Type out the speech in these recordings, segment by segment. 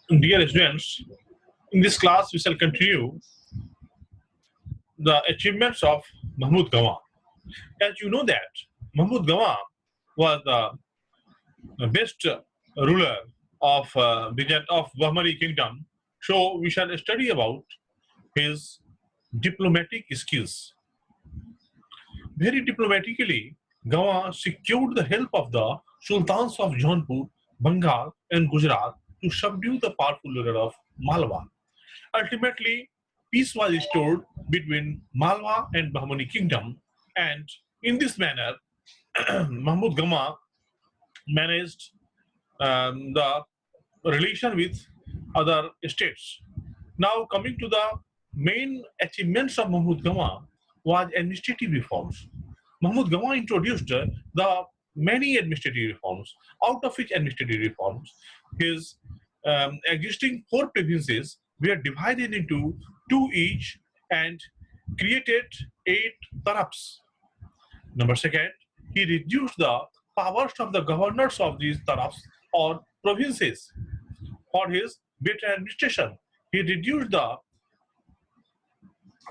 Dear students, in this class we shall continue the achievements of Mahmud Gawan. As you know that Mahmud Gawan was the best ruler of Bahamani Kingdom. So we shall study about his diplomatic skills. Very diplomatically, Gawan secured the help of the sultans of Jaunpur, Bengal, and Gujarat to subdue the powerful ruler of Malwa. Ultimately, peace was restored between Malwa and Bahamani Kingdom, and in this manner, Mahmud Gama managed the relation with other states. Now, coming to the main achievements of Mahmud Gama was administrative reforms. Mahmud Gama introduced the many administrative reforms. Out of which administrative reforms, his existing four provinces were divided into two each and created 8 tarafs. Number second, he reduced the powers of the governors of these tarafs or provinces for his better administration. He reduced the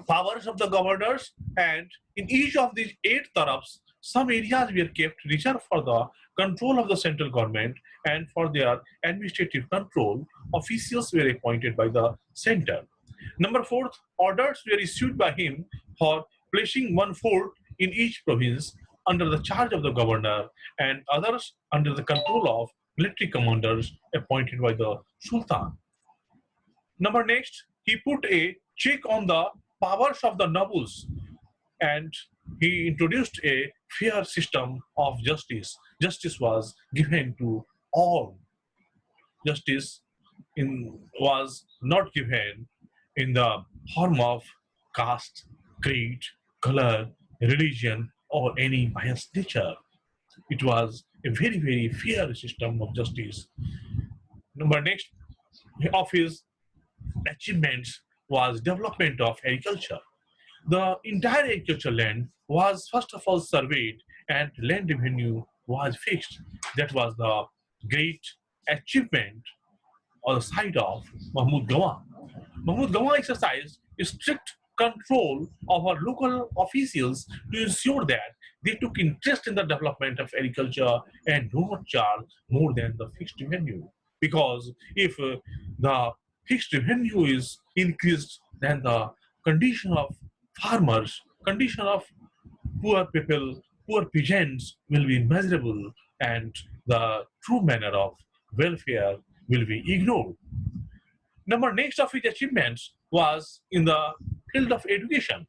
powers of the governors, and in each of these 8 tarafs, some areas were kept reserved for the control of the central government, and for their administrative control, officials were appointed by the center. Number four, orders were issued by him for placing one fort in each province under the charge of the governor, and others under the control of military commanders appointed by the sultan. Number next, he put a check on the powers of the nobles, and he introduced a fair system of justice. Justice was given to all. Justice was not given in the form of caste, creed, color, religion, or any biased nature. It was a very, very fair system of justice. Number next of his achievements was development of agriculture. The entire agriculture land was first of all surveyed and land revenue was fixed. That was the great achievement on the side of Mahmud Gawan. Mahmud Gawan exercised strict control over local officials to ensure that they took interest in the development of agriculture and do not charge more than the fixed revenue. Because if the fixed revenue is increased, then the condition of farmers, condition of poor people, poor peasants will be miserable, and the true manner of welfare will be ignored. Number next of his achievements was in the field of education.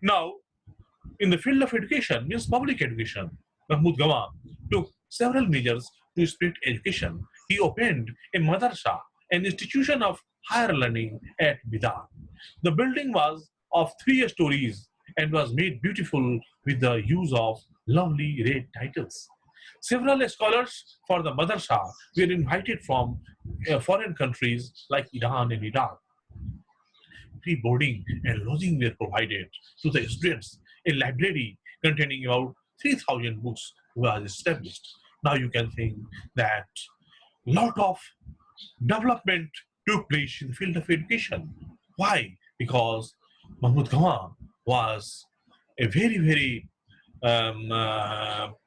Now, in the field of education, means public education, Mahmud Gawan took several measures to spread education. He opened a madrasa, an institution of higher learning at Bidar. The building was of 3 stories and was made beautiful with the use of lovely red titles. Several scholars for the madrasa were invited from foreign countries like Iran and Iraq. Free boarding and lodging were provided to the students. A library containing about 3,000 books was established. Now you can think that lot of development took place in the field of education. Why? Because Mahmud Gawan was a very, very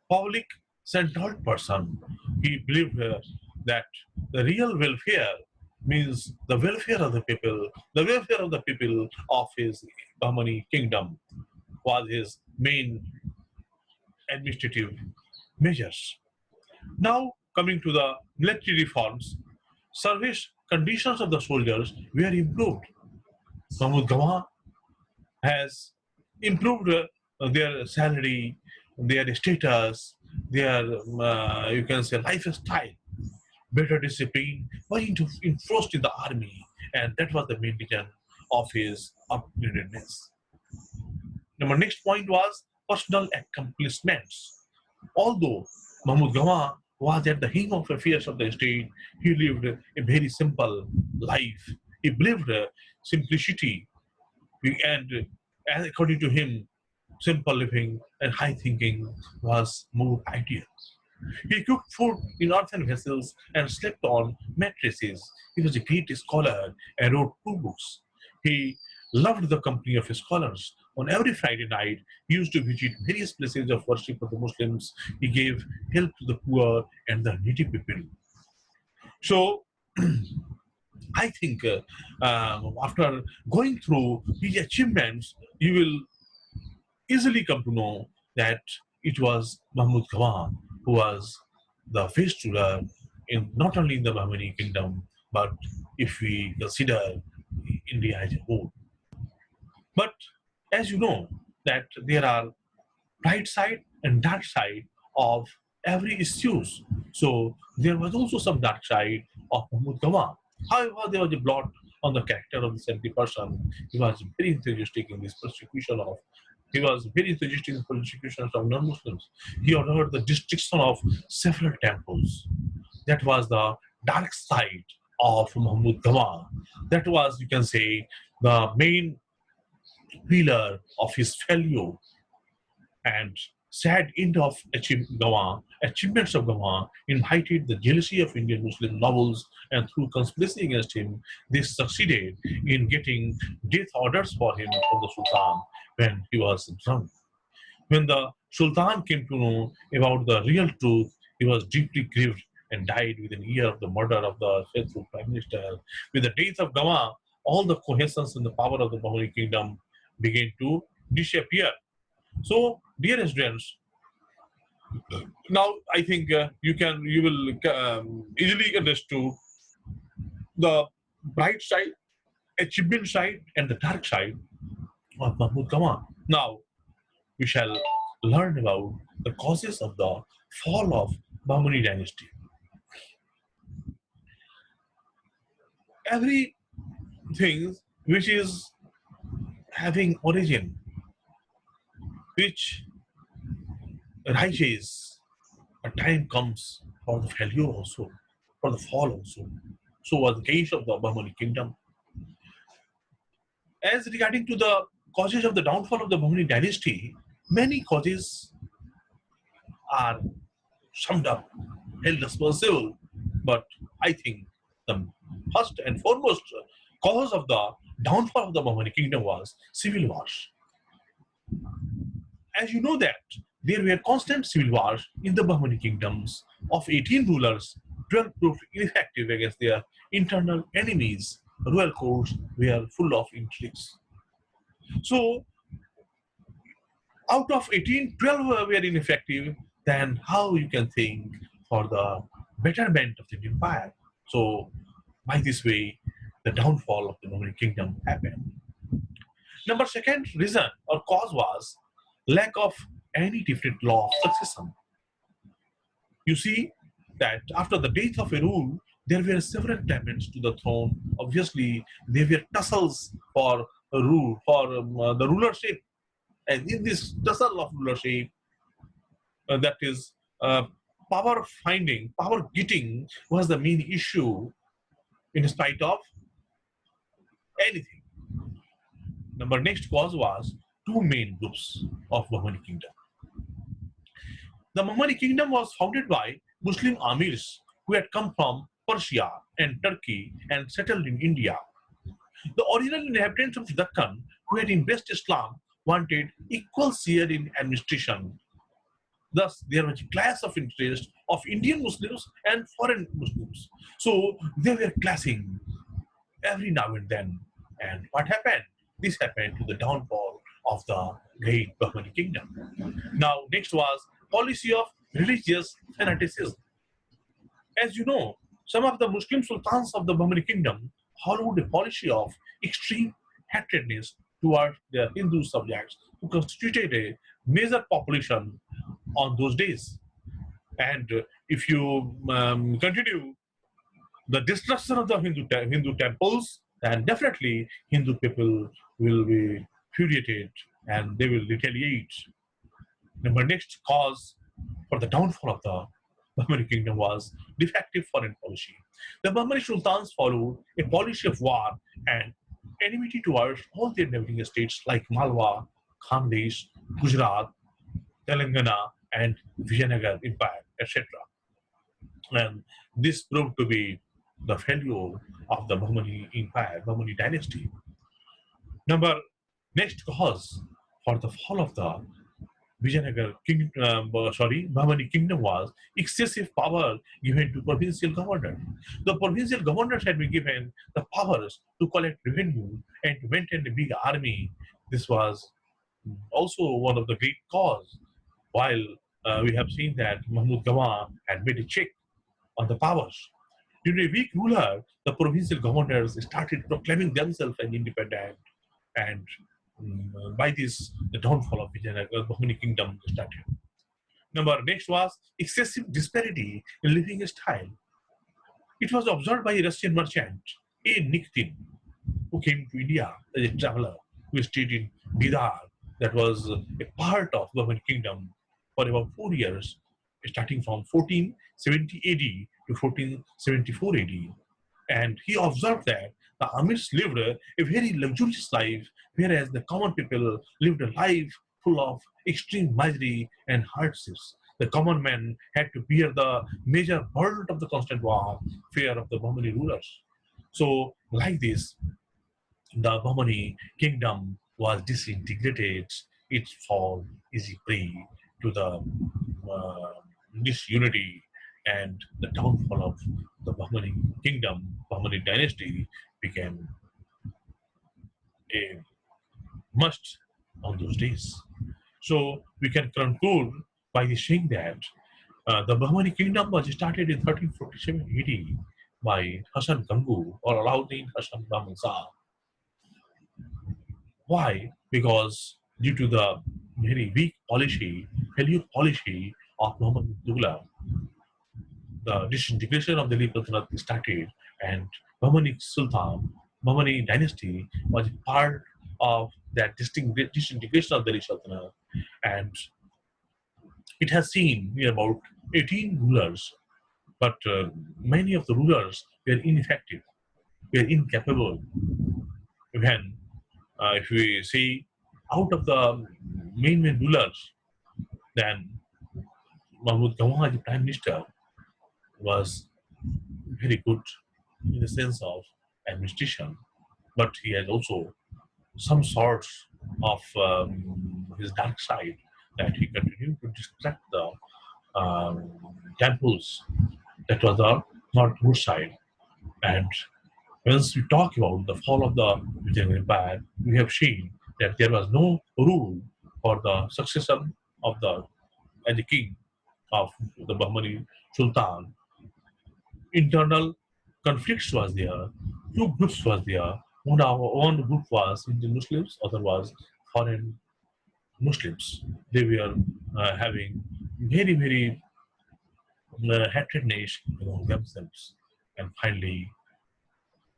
public centered person. He believed that the real welfare means the welfare of the people, the welfare of the people of his Bahmani kingdom was his main administrative measures. Now, coming to the military reforms, service conditions of the soldiers were improved. Mahmud Gawan has improved their salary, their status, their you can say lifestyle. Better discipline was enforced in the army, and that was the main reason of his upgradedness. Number next point was personal accomplishments. Although Mahmud Gawan was at the hang of affairs of the state, he lived a very simple life. He believed simplicity, and according to him, simple living and high thinking was more ideal. He cooked food in earthen vessels and slept on mattresses. He was a great scholar and wrote two books. He loved the company of scholars. On every Friday night, he used to visit various places of worship of the Muslims. He gave help to the poor and the needy people. So, I think after going through his achievements, you will easily come to know that it was Mahmud Gawan who was the first ruler in not only in the Bahamani Kingdom, but if we consider India as a whole. But as you know, that there are bright side and dark side of every issues. So there was also some dark side of Mahmud Gawan. However, there was a blot on the character of this empty person. He was very enthusiastic in this persecution of. He was very enthusiastic in persecution of non-Muslims. He ordered the destruction of several temples. That was the dark side of Mahmud Gawan. That was, you can say, the main pillar of his failure and sad end of achievements of Gawan invited the jealousy of Indian Muslim nobles, and through conspiracy against him, they succeeded in getting death orders for him from the Sultan when he was drunk. When the Sultan came to know about the real truth, he was deeply grieved and died within a year of the murder of the faithful Prime Minister. With the death of Gawan, all the cohesion and the power of the Bahmani Kingdom began to disappear. So, dear students, now I think you will easily understand the bright side, achievement side, and the dark side of Mahmud Gawan. Now we shall learn about the causes of the fall of Bahmani dynasty. Everything which is having origin, which rises, a time comes for the failure also, for the fall also. So was the case of the Bahmani kingdom. As regarding to the causes of the downfall of the Bahmani dynasty, many causes are summed up, held responsible. But I think the first and foremost cause of the downfall of the Bahmani kingdom was civil wars. As you know that there were constant civil wars in the Bahmani kingdoms. Of 18 rulers, 12 proved ineffective against their internal enemies. Royal courts were full of intrigues. So out of 18, 12 were ineffective, then how you can think for the betterment of the empire? So by this way, the downfall of the Roman kingdom happened. Number second reason or cause was lack of any different law of succession. You see that after the death of a rule, there were several claimants to the throne. Obviously, there were tussles for rule for the rulership, and in this tussle of rulership, that is power finding, power getting was the main issue in spite of anything. Number next cause was two main groups of Bahmani kingdom. The Mahmudi kingdom was founded by Muslim amirs who had come from Persia and Turkey and settled in India. The original inhabitants of Deccan who had embraced Islam wanted equal share in administration. Thus, there was a clash of interest of Indian Muslims and foreign Muslims. So they were clashing every now and then. And what happened? This happened to the downfall of the great Bahmani kingdom. Now, next was policy of religious fanaticism. As you know, some of the Muslim sultans of the Bahmani kingdom followed a policy of extreme hatredness towards their Hindu subjects who constituted a major population on those days. And if you continue the destruction of the Hindu temples, then definitely Hindu people will be furiated and they will retaliate. Number next cause for the downfall of the Bahmani kingdom was defective foreign policy. The Bahmani sultans followed a policy of war and enmity towards all their neighboring states like Malwa, Khandesh, Gujarat, Telangana, and Vijayanagar Empire, etc. And this proved to be the failure of the Bahmani Empire, Bahmani dynasty. Number next cause for the fall of the Bahmani Kingdom was excessive power given to provincial governors. The provincial governors had been given the powers to collect revenue and to maintain a big army. This was also one of the great cause. While we have seen that Mahmud Gawan had made a check on the powers. During a weak ruler, the provincial governors started proclaiming themselves as independent, and by this, the downfall of Vijayanagar, Bahmani Kingdom started. Number next was excessive disparity in living style. It was observed by a Russian merchant, A. Nikitin, who came to India as a traveler, who stayed in Bidar, that was a part of Bahmani Kingdom, for about 4 years, starting from 1470 AD to 1474 AD. And he observed that the Amish lived a very luxurious life, whereas the common people lived a life full of extreme misery and hardships. The common man had to bear the major burden of the constant war, fear of the Bahmani rulers. So, like this, the Bahmani kingdom was disintegrated. Its fall is a prey to the uh, disunity and the downfall of the Bahmani kingdom, Bahmani dynasty became a must on those days. So we can conclude by saying that the Bahmani kingdom was started in 1347 AD by Hassan Gangu or Alauddin Hassan Bahman Shah. Why? Because due to the very weak policy, failure policy of Muhammad Abdullah, the disintegration of Delhi Sultanate started, and Bahmani Sultan, Bahmani dynasty was part of that disintegration of Delhi Sultanate, and it has seen near about 18 rulers, but many of the rulers were ineffective, were incapable. When, if we see out of the main rulers, then Mahmud Gawan, the prime minister, was very good in the sense of administration, but he has also some sorts of his dark side that he continued to distract the um, temples. That was the not good side. And once we talk about the fall of the Vijayanagara Empire, we have seen that there was no rule for the succession of the as the king of the Bahmani Sultan. Internal conflicts was there. Two groups was there. One group was Indian Muslims, other was foreign Muslims. They were having very hatredness among themselves. And finally,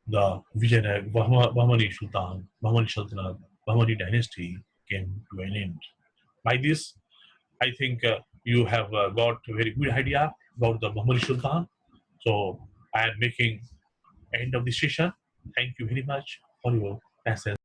the Vijayanagara Bahmani Sultan, Bahmani Sultanate, Bahmani dynasty came to an end. By this, I think you have got a very good idea about the Bahmani Sultan. So I am making end of the session. Thank you very much for your patience.